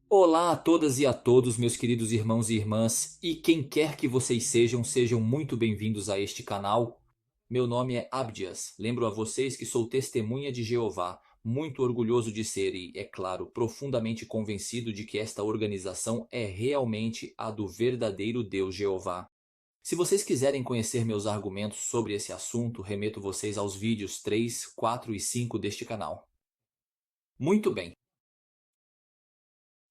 Olá a todas e a todos, meus queridos irmãos e irmãs, e quem quer que vocês sejam, sejam muito bem-vindos a este canal. Meu nome é Abdias. Lembro a vocês que sou testemunha de Jeová, muito orgulhoso de ser e, é claro, profundamente convencido de que esta organização é realmente a do verdadeiro Deus Jeová. Se vocês quiserem conhecer meus argumentos sobre esse assunto, remeto vocês aos vídeos 3, 4 e 5 deste canal. Muito bem.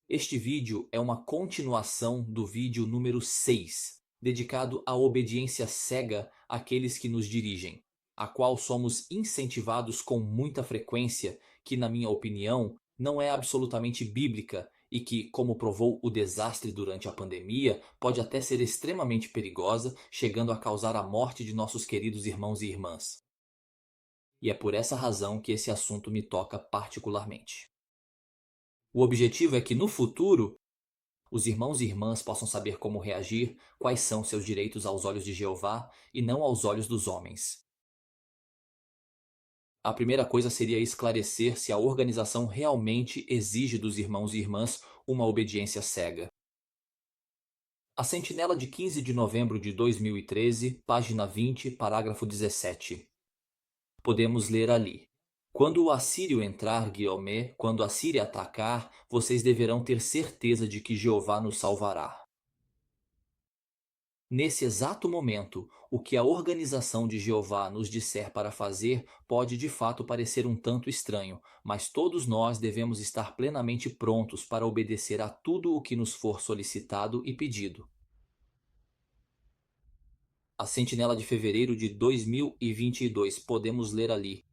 Este vídeo é uma continuação do vídeo número 6, dedicado à obediência cega àqueles que nos dirigem, a qual somos incentivados com muita frequência, que na minha opinião não é absolutamente bíblica e que, como provou o desastre durante a pandemia, pode até ser extremamente perigosa, chegando a causar a morte de nossos queridos irmãos e irmãs. E é por essa razão que esse assunto me toca particularmente. O objetivo é que no futuro os irmãos e irmãs possam saber como reagir, quais são seus direitos aos olhos de Jeová e não aos olhos dos homens. A primeira coisa seria esclarecer se a organização realmente exige dos irmãos e irmãs uma obediência cega. A Sentinela de 15 de novembro de 2013, página 20, parágrafo 17. Podemos ler ali: quando o assírio entrar, quando a Síria atacar, vocês deverão ter certeza de que Jeová nos salvará. Nesse exato momento, o que a organização de Jeová nos disser para fazer pode de fato parecer um tanto estranho, mas todos nós devemos estar plenamente prontos para obedecer a tudo o que nos for solicitado e pedido. A Sentinela de fevereiro de 2022, podemos ler ali: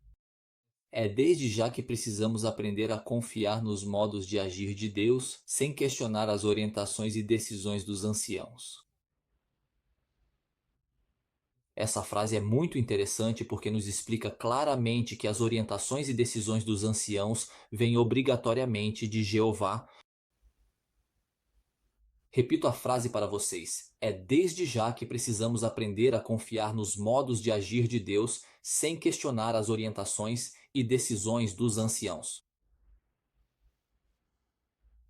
é desde já que precisamos aprender a confiar nos modos de agir de Deus, sem questionar as orientações e decisões dos anciãos. Essa frase é muito interessante porque nos explica claramente que as orientações e decisões dos anciãos vêm obrigatoriamente de Jeová. Repito a frase para vocês: é desde já que precisamos aprender a confiar nos modos de agir de Deus sem questionar as orientações e decisões dos anciãos.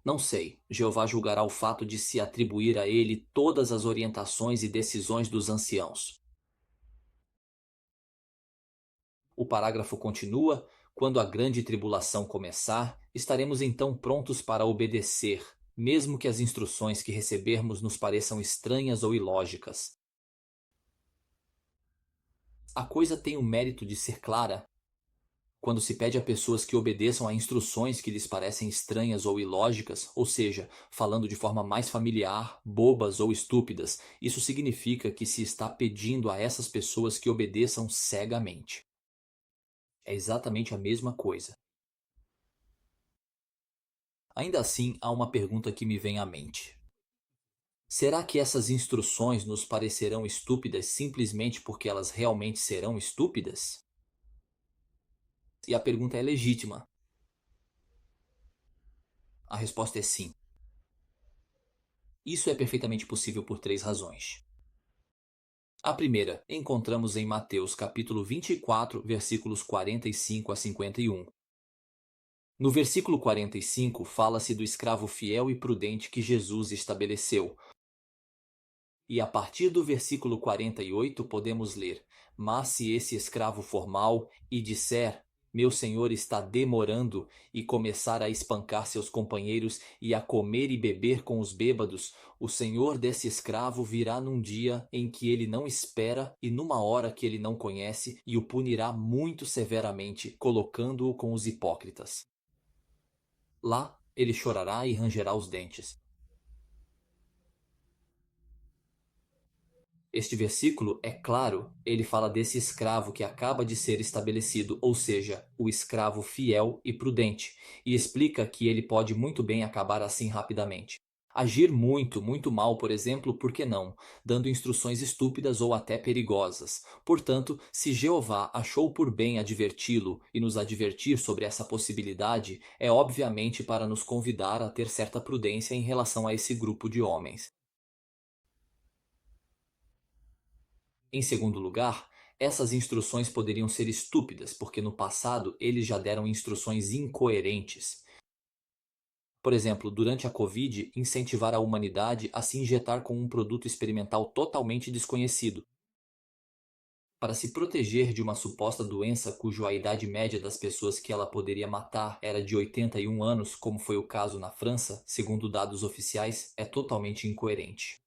Não sei, Jeová julgará o fato de se atribuir a ele todas as orientações e decisões dos anciãos. O parágrafo continua: quando a grande tribulação começar, estaremos então prontos para obedecer, mesmo que as instruções que recebermos nos pareçam estranhas ou ilógicas. A coisa tem o mérito de ser clara. Quando se pede a pessoas que obedeçam a instruções que lhes parecem estranhas ou ilógicas, ou seja, falando de forma mais familiar, bobas ou estúpidas, isso significa que se está pedindo a essas pessoas que obedeçam cegamente. É exatamente a mesma coisa. Ainda assim, há uma pergunta que me vem à mente. Será que essas instruções nos parecerão estúpidas simplesmente porque elas realmente serão estúpidas? E a pergunta é legítima. A resposta é sim. Isso é perfeitamente possível por três razões. A primeira, encontramos em Mateus capítulo 24, versículos 45 a 51. No versículo 45, fala-se do escravo fiel e prudente que Jesus estabeleceu. E a partir do versículo 48 podemos ler: mas se esse escravo for mau e disser, meu senhor está demorando, e começar a espancar seus companheiros e a comer e beber com os bêbados, o senhor desse escravo virá num dia em que ele não espera e numa hora que ele não conhece, e o punirá muito severamente, colocando-o com os hipócritas. Lá ele chorará e rangerá os dentes. Este versículo, é claro, ele fala desse escravo que acaba de ser estabelecido, ou seja, o escravo fiel e prudente, e explica que ele pode muito bem acabar assim rapidamente. Agir muito, muito mal, por exemplo, por que não? Dando instruções estúpidas ou até perigosas. Portanto, se Jeová achou por bem adverti-lo e nos advertir sobre essa possibilidade, é obviamente para nos convidar a ter certa prudência em relação a esse grupo de homens. Em segundo lugar, essas instruções poderiam ser estúpidas, porque no passado eles já deram instruções incoerentes. Por exemplo, durante a Covid, incentivar a humanidade a se injetar com um produto experimental totalmente desconhecido, para se proteger de uma suposta doença cuja idade média das pessoas que ela poderia matar era de 81 anos, como foi o caso na França, segundo dados oficiais, é totalmente incoerente.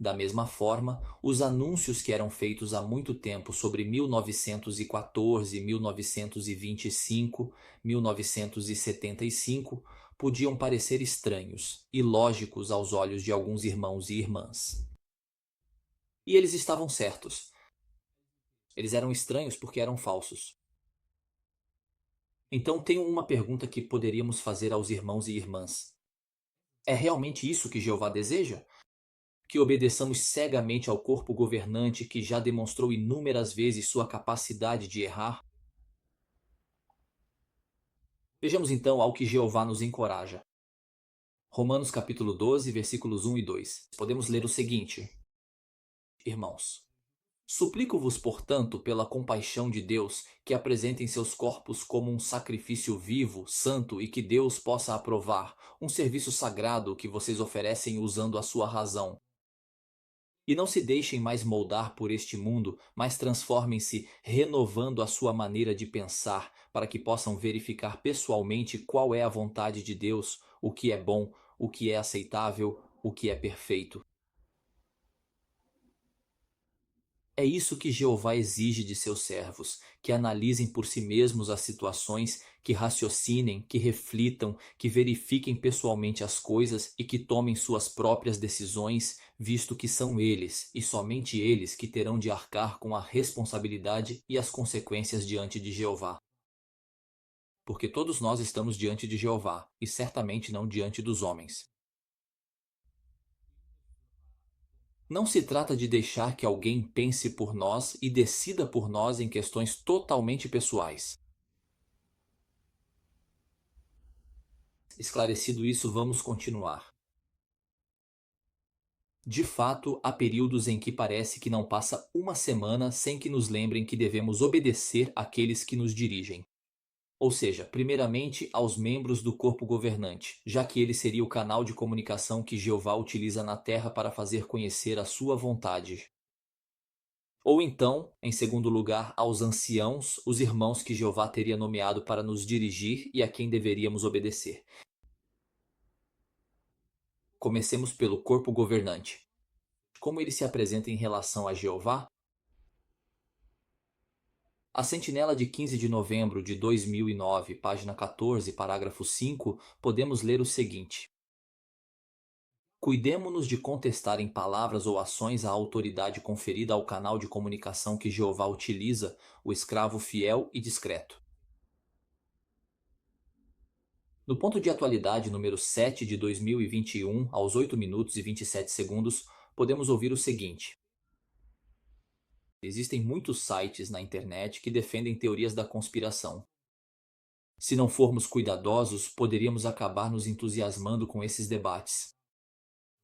Da mesma forma, os anúncios que eram feitos há muito tempo sobre 1914, 1925, 1975 podiam parecer estranhos e lógicos aos olhos de alguns irmãos e irmãs. E eles estavam certos. Eles eram estranhos porque eram falsos. Então tenho uma pergunta que poderíamos fazer aos irmãos e irmãs. É realmente isso que Jeová deseja? Que obedeçamos cegamente ao corpo governante que já demonstrou inúmeras vezes sua capacidade de errar? Vejamos então ao que Jeová nos encoraja. Romanos capítulo 12, versículos 1 e 2. Podemos ler o seguinte: Irmãos, suplico-vos, portanto, pela compaixão de Deus, que apresentem seus corpos como um sacrifício vivo, santo e que Deus possa aprovar, um serviço sagrado que vocês oferecem usando a sua razão. E não se deixem mais moldar por este mundo, mas transformem-se renovando a sua maneira de pensar, para que possam verificar pessoalmente qual é a vontade de Deus, o que é bom, o que é aceitável, o que é perfeito. É isso que Jeová exige de seus servos, que analisem por si mesmos as situações, que raciocinem, que reflitam, que verifiquem pessoalmente as coisas e que tomem suas próprias decisões, visto que são eles, e somente eles, que terão de arcar com a responsabilidade e as consequências diante de Jeová. Porque todos nós estamos diante de Jeová, e certamente não diante dos homens. Não se trata de deixar que alguém pense por nós e decida por nós em questões totalmente pessoais. Esclarecido isso, vamos continuar. De fato, há períodos em que parece que não passa uma semana sem que nos lembrem que devemos obedecer àqueles que nos dirigem. Ou seja, primeiramente aos membros do corpo governante, já que ele seria o canal de comunicação que Jeová utiliza na terra para fazer conhecer a sua vontade. Ou então, em segundo lugar, aos anciãos, os irmãos que Jeová teria nomeado para nos dirigir e a quem deveríamos obedecer. Comecemos pelo corpo governante. Como ele se apresenta em relação a Jeová? A sentinela de 15 de novembro de 2009, página 14, parágrafo 5, podemos ler o seguinte: Cuidemo-nos de contestar em palavras ou ações a autoridade conferida ao canal de comunicação que Jeová utiliza, o escravo fiel e discreto. No ponto de atualidade número 7 de 2021, aos 8 minutos e 27 segundos, podemos ouvir o seguinte: Existem muitos sites na internet que defendem teorias da conspiração. Se não formos cuidadosos, poderíamos acabar nos entusiasmando com esses debates.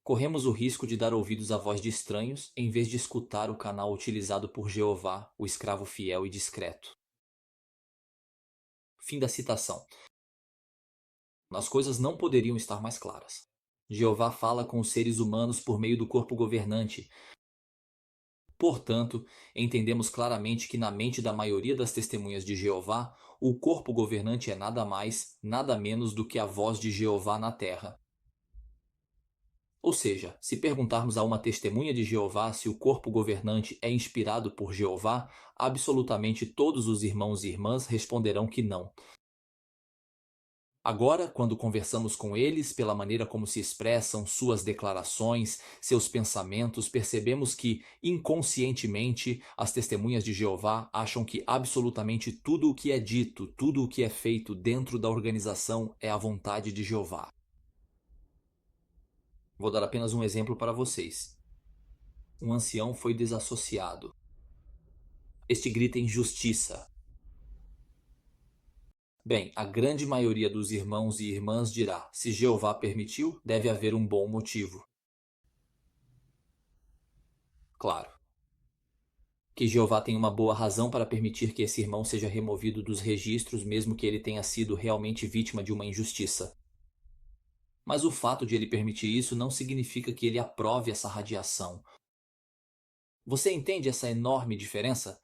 Corremos o risco de dar ouvidos à voz de estranhos em vez de escutar o canal utilizado por Jeová, o escravo fiel e discreto. Fim da citação. As coisas não poderiam estar mais claras. Jeová fala com os seres humanos por meio do corpo governante. Portanto, entendemos claramente que na mente da maioria das testemunhas de Jeová, o corpo governante é nada mais, nada menos do que a voz de Jeová na terra. Ou seja, se perguntarmos a uma testemunha de Jeová se o corpo governante é inspirado por Jeová, absolutamente todos os irmãos e irmãs responderão que não. Agora, quando conversamos com eles, pela maneira como se expressam, suas declarações, seus pensamentos, percebemos que, inconscientemente, as testemunhas de Jeová acham que absolutamente tudo o que é dito, tudo o que é feito dentro da organização é a vontade de Jeová. Vou dar apenas um exemplo para vocês. Um ancião foi desassociado. Este grita injustiça. Bem, a grande maioria dos irmãos e irmãs dirá: se Jeová permitiu, deve haver um bom motivo. Claro. que Jeová tem uma boa razão para permitir que esse irmão seja removido dos registros, mesmo que ele tenha sido realmente vítima de uma injustiça. Mas o fato de ele permitir isso não significa que ele aprove essa radiação. Você entende essa enorme diferença?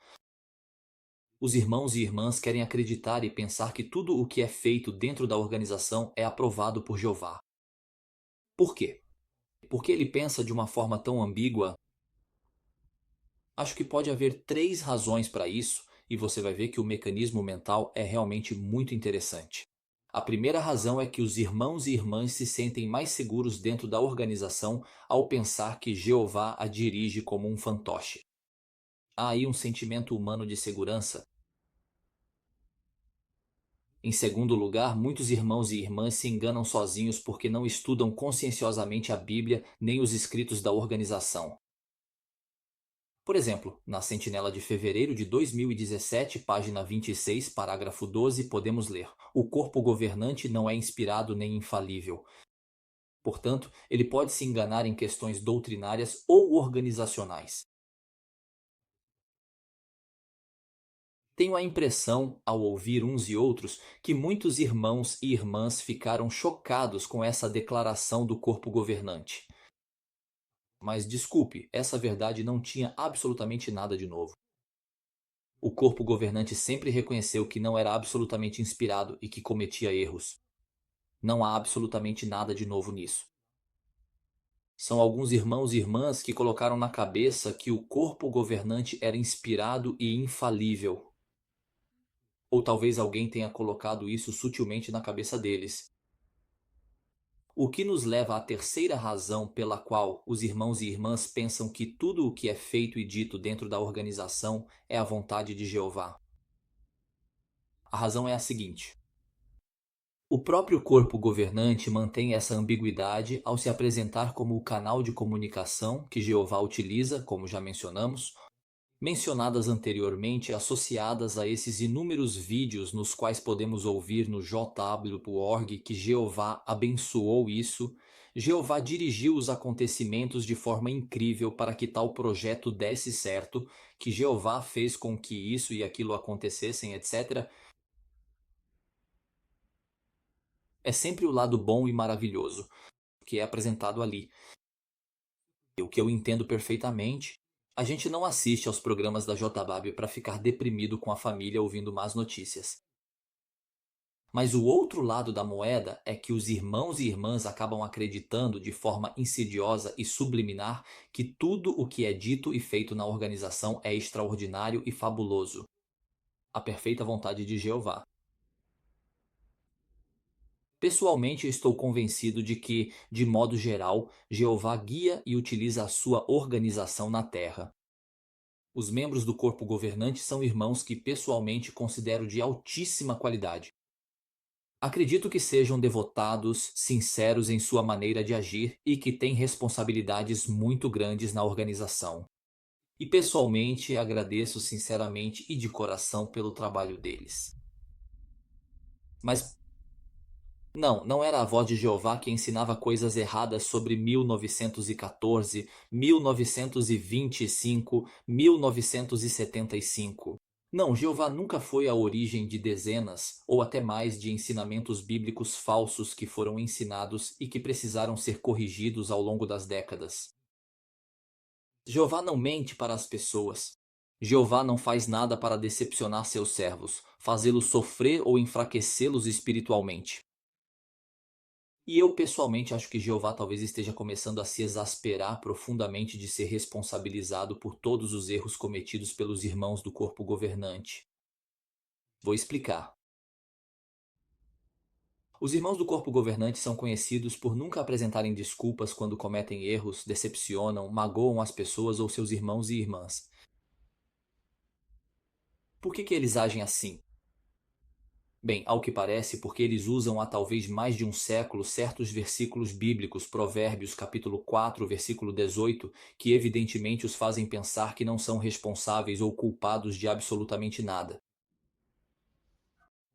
Os irmãos e irmãs querem acreditar e pensar que tudo o que é feito dentro da organização é aprovado por Jeová. Por quê? Porque ele pensa de uma forma tão ambígua? Acho que pode haver 3 razões para isso, e você vai ver que o mecanismo mental é realmente muito interessante. A primeira razão é que os irmãos e irmãs se sentem mais seguros dentro da organização ao pensar que Jeová a dirige como um fantoche. Há aí um sentimento humano de segurança. Em segundo lugar, muitos irmãos e irmãs se enganam sozinhos porque não estudam conscienciosamente a Bíblia nem os escritos da organização. Por exemplo, na Sentinela de fevereiro de 2017, página 26, parágrafo 12, podemos ler: o corpo governante não é inspirado nem infalível. Portanto, ele pode se enganar em questões doutrinárias ou organizacionais. Tenho a impressão, ao ouvir uns e outros, que muitos irmãos e irmãs ficaram chocados com essa declaração do corpo governante. Mas desculpe, essa verdade não tinha absolutamente nada de novo. O corpo governante sempre reconheceu que não era absolutamente inspirado e que cometia erros. Não há absolutamente nada de novo nisso. São alguns irmãos e irmãs que colocaram na cabeça que o corpo governante era inspirado e infalível. Ou talvez alguém tenha colocado isso sutilmente na cabeça deles. O que nos leva à terceira razão pela qual os irmãos e irmãs pensam que tudo o que é feito e dito dentro da organização é a vontade de Jeová. A razão é a seguinte: o próprio corpo governante mantém essa ambiguidade ao se apresentar como o canal de comunicação que Jeová utiliza, como já mencionadas anteriormente, associadas a esses inúmeros vídeos nos quais podemos ouvir no jw.org que Jeová abençoou isso. Jeová dirigiu os acontecimentos de forma incrível para que tal projeto desse certo, que Jeová fez com que isso e aquilo acontecessem, etc. É sempre o lado bom e maravilhoso que é apresentado ali. O que eu entendo perfeitamente, a gente não assiste aos programas da JW para ficar deprimido com a família ouvindo más notícias. Mas o outro lado da moeda é que os irmãos e irmãs acabam acreditando de forma insidiosa e subliminar que tudo o que é dito e feito na organização é extraordinário e fabuloso. A perfeita vontade de Jeová. Pessoalmente, eu estou convencido de que, de modo geral, Jeová guia e utiliza a sua organização na Terra. Os membros do corpo governante são irmãos que pessoalmente considero de altíssima qualidade. Acredito que sejam devotados, sinceros em sua maneira de agir e que têm responsabilidades muito grandes na organização. E pessoalmente agradeço sinceramente e de coração pelo trabalho deles. Mas não era a voz de Jeová que ensinava coisas erradas sobre 1914, 1925, 1975. Não, Jeová nunca foi a origem de dezenas ou até mais de ensinamentos bíblicos falsos que foram ensinados e que precisaram ser corrigidos ao longo das décadas. Jeová não mente para as pessoas. Jeová não faz nada para decepcionar seus servos, fazê-los sofrer ou enfraquecê-los espiritualmente. E eu pessoalmente acho que Jeová talvez esteja começando a se exasperar profundamente de ser responsabilizado por todos os erros cometidos pelos irmãos do corpo governante. Vou explicar. Os irmãos do corpo governante são conhecidos por nunca apresentarem desculpas quando cometem erros, decepcionam, magoam as pessoas ou seus irmãos e irmãs. Por que eles agem assim? Bem, ao que parece, porque eles usam há talvez mais de um século certos versículos bíblicos, Provérbios capítulo 4, versículo 18, que evidentemente os fazem pensar que não são responsáveis ou culpados de absolutamente nada.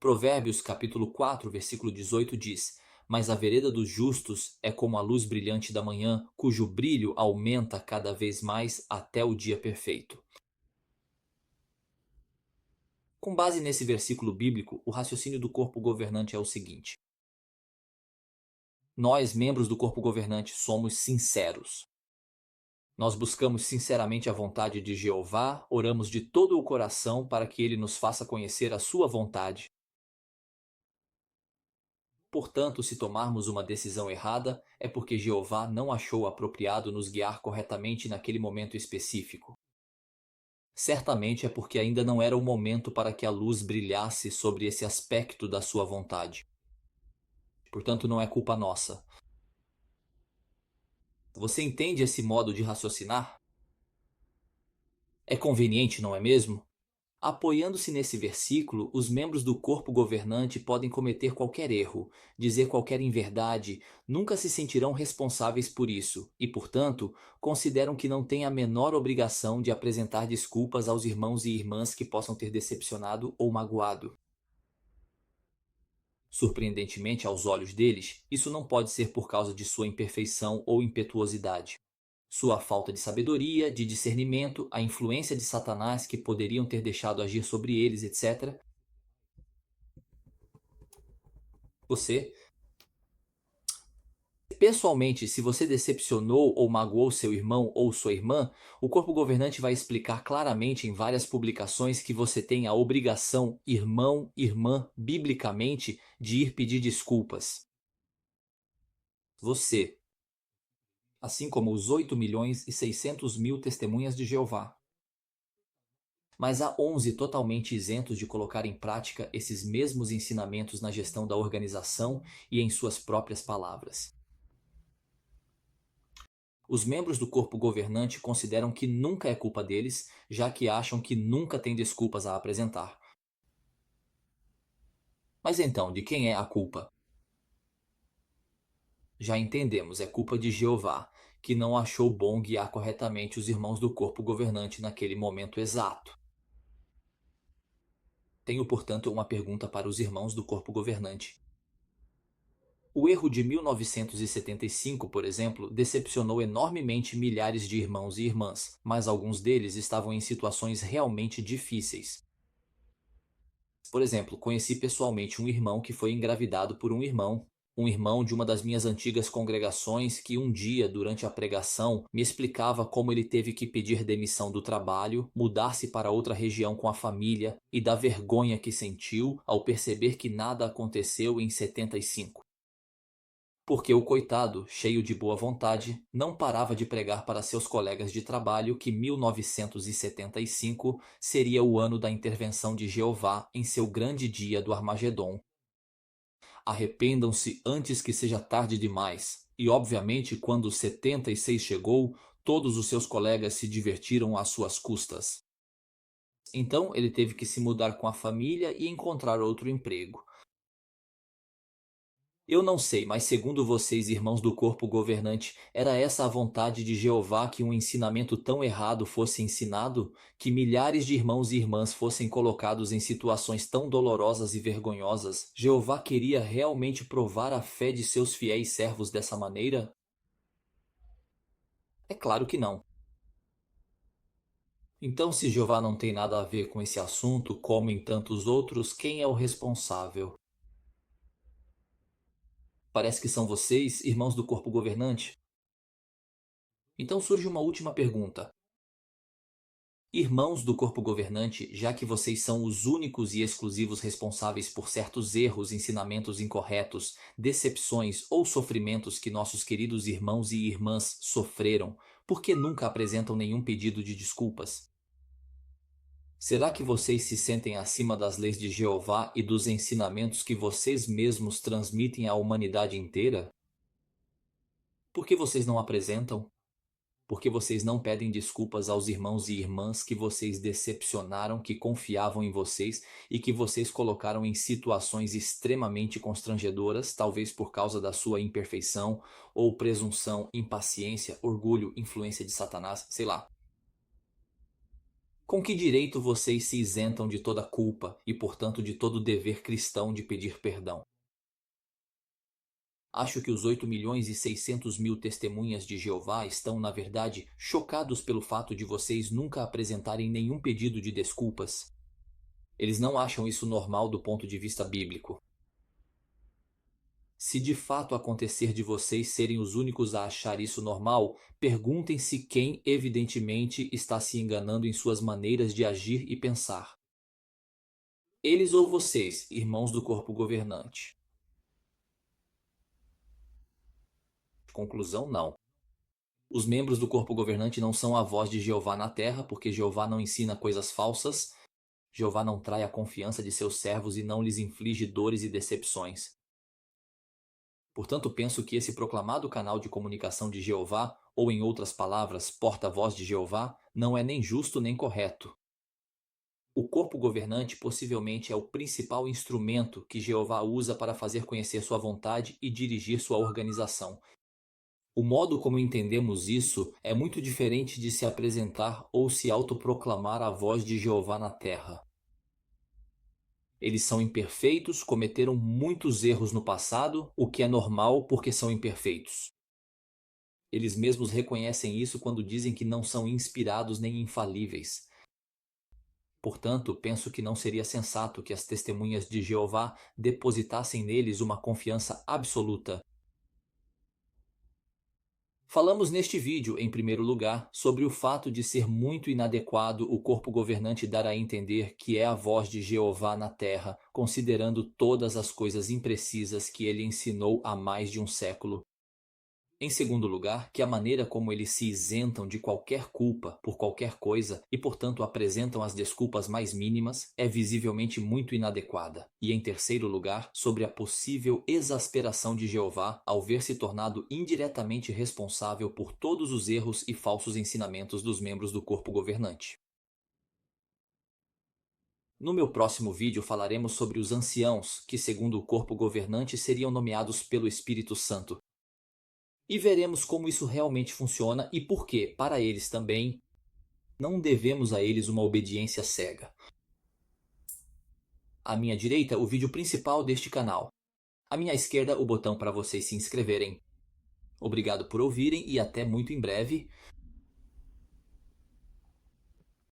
Provérbios capítulo 4, versículo 18 diz: Mas a vereda dos justos é como a luz brilhante da manhã, cujo brilho aumenta cada vez mais até o dia perfeito. Com base nesse versículo bíblico, o raciocínio do corpo governante é o seguinte: nós, membros do corpo governante, somos sinceros. Nós buscamos sinceramente a vontade de Jeová, oramos de todo o coração para que ele nos faça conhecer a sua vontade. Portanto, se tomarmos uma decisão errada, é porque Jeová não achou apropriado nos guiar corretamente naquele momento específico. Certamente é porque ainda não era o momento para que a luz brilhasse sobre esse aspecto da sua vontade. Portanto, não é culpa nossa. Você entende esse modo de raciocinar? É conveniente, não é mesmo? Apoiando-se nesse versículo, os membros do corpo governante podem cometer qualquer erro, dizer qualquer inverdade, nunca se sentirão responsáveis por isso e, portanto, consideram que não têm a menor obrigação de apresentar desculpas aos irmãos e irmãs que possam ter decepcionado ou magoado. Surpreendentemente aos olhos deles, isso não pode ser por causa de sua imperfeição ou impetuosidade. Sua falta de sabedoria, de discernimento, a influência de Satanás que poderiam ter deixado agir sobre eles, etc. Você, pessoalmente, se você decepcionou ou magoou seu irmão ou sua irmã, o corpo governante vai explicar claramente em várias publicações que você tem a obrigação, irmão, irmã, biblicamente, de ir pedir desculpas. Você, assim como os 8.600.000 testemunhas de Jeová. Mas há 11 totalmente isentos de colocar em prática esses mesmos ensinamentos na gestão da organização e em suas próprias palavras. Os membros do corpo governante consideram que nunca é culpa deles, já que acham que nunca têm desculpas a apresentar. Mas então, de quem é a culpa? Já entendemos, é culpa de Jeová, que não achou bom guiar corretamente os irmãos do corpo governante naquele momento exato. Tenho, portanto, uma pergunta para os irmãos do corpo governante. O erro de 1975, por exemplo, decepcionou enormemente milhares de irmãos e irmãs, mas alguns deles estavam em situações realmente difíceis. Por exemplo, conheci pessoalmente um irmão que foi engravidado por um irmão de uma das minhas antigas congregações que um dia, durante a pregação, me explicava como ele teve que pedir demissão do trabalho, mudar-se para outra região com a família e da vergonha que sentiu ao perceber que nada aconteceu em 75. Porque o coitado, cheio de boa vontade, não parava de pregar para seus colegas de trabalho que 1975 seria o ano da intervenção de Jeová em seu grande dia do Armagedon. Arrependam-se antes que seja tarde demais. E obviamente, quando 76 chegou, todos os seus colegas se divertiram às suas custas. Então ele teve que se mudar com a família e encontrar outro emprego. Eu não sei, mas segundo vocês, irmãos do corpo governante, era essa a vontade de Jeová que um ensinamento tão errado fosse ensinado? Que milhares de irmãos e irmãs fossem colocados em situações tão dolorosas e vergonhosas? Jeová queria realmente provar a fé de seus fiéis servos dessa maneira? É claro que não. Então, se Jeová não tem nada a ver com esse assunto, como em tantos outros, quem é o responsável? Parece que são vocês, irmãos do corpo governante? Então surge uma última pergunta. Irmãos do corpo governante, já que vocês são os únicos e exclusivos responsáveis por certos erros, ensinamentos incorretos, decepções ou sofrimentos que nossos queridos irmãos e irmãs sofreram, por que nunca apresentam nenhum pedido de desculpas? Será que vocês se sentem acima das leis de Jeová e dos ensinamentos que vocês mesmos transmitem à humanidade inteira? Por que vocês não apresentam? Porque vocês não pedem desculpas aos irmãos e irmãs que vocês decepcionaram, que confiavam em vocês e que vocês colocaram em situações extremamente constrangedoras, talvez por causa da sua imperfeição ou presunção, impaciência, orgulho, influência de Satanás, sei lá. Com que direito vocês se isentam de toda culpa e, portanto, de todo dever cristão de pedir perdão? Acho que os 8.600.000 testemunhas de Jeová estão, na verdade, chocados pelo fato de vocês nunca apresentarem nenhum pedido de desculpas. Eles não acham isso normal do ponto de vista bíblico. Se de fato acontecer de vocês serem os únicos a achar isso normal, perguntem-se quem evidentemente está se enganando em suas maneiras de agir e pensar. Eles ou vocês, irmãos do corpo governante? Conclusão: não. Os membros do corpo governante não são a voz de Jeová na terra, porque Jeová não ensina coisas falsas. Jeová não trai a confiança de seus servos e não lhes inflige dores e decepções. Portanto, penso que esse proclamado canal de comunicação de Jeová, ou em outras palavras, porta-voz de Jeová, não é nem justo nem correto. O corpo governante possivelmente é o principal instrumento que Jeová usa para fazer conhecer sua vontade e dirigir sua organização. O modo como entendemos isso é muito diferente de se apresentar ou se autoproclamar a voz de Jeová na terra. Eles são imperfeitos, cometeram muitos erros no passado, o que é normal porque são imperfeitos. Eles mesmos reconhecem isso quando dizem que não são inspirados nem infalíveis. Portanto, penso que não seria sensato que as testemunhas de Jeová depositassem neles uma confiança absoluta. Falamos neste vídeo, em primeiro lugar, sobre o fato de ser muito inadequado o corpo governante dar a entender que é a voz de Jeová na terra, considerando todas as coisas imprecisas que ele ensinou há mais de um século. Em segundo lugar, que a maneira como eles se isentam de qualquer culpa por qualquer coisa e, portanto, apresentam as desculpas mais mínimas é visivelmente muito inadequada. E, em terceiro lugar, sobre a possível exasperação de Jeová ao ver se tornado indiretamente responsável por todos os erros e falsos ensinamentos dos membros do corpo governante. No meu próximo vídeo falaremos sobre os anciãos, que, segundo o corpo governante, seriam nomeados pelo Espírito Santo. E veremos como isso realmente funciona e por que, para eles também, não devemos a eles uma obediência cega. À minha direita, o vídeo principal deste canal. À minha esquerda, o botão para vocês se inscreverem. Obrigado por ouvirem e até muito em breve.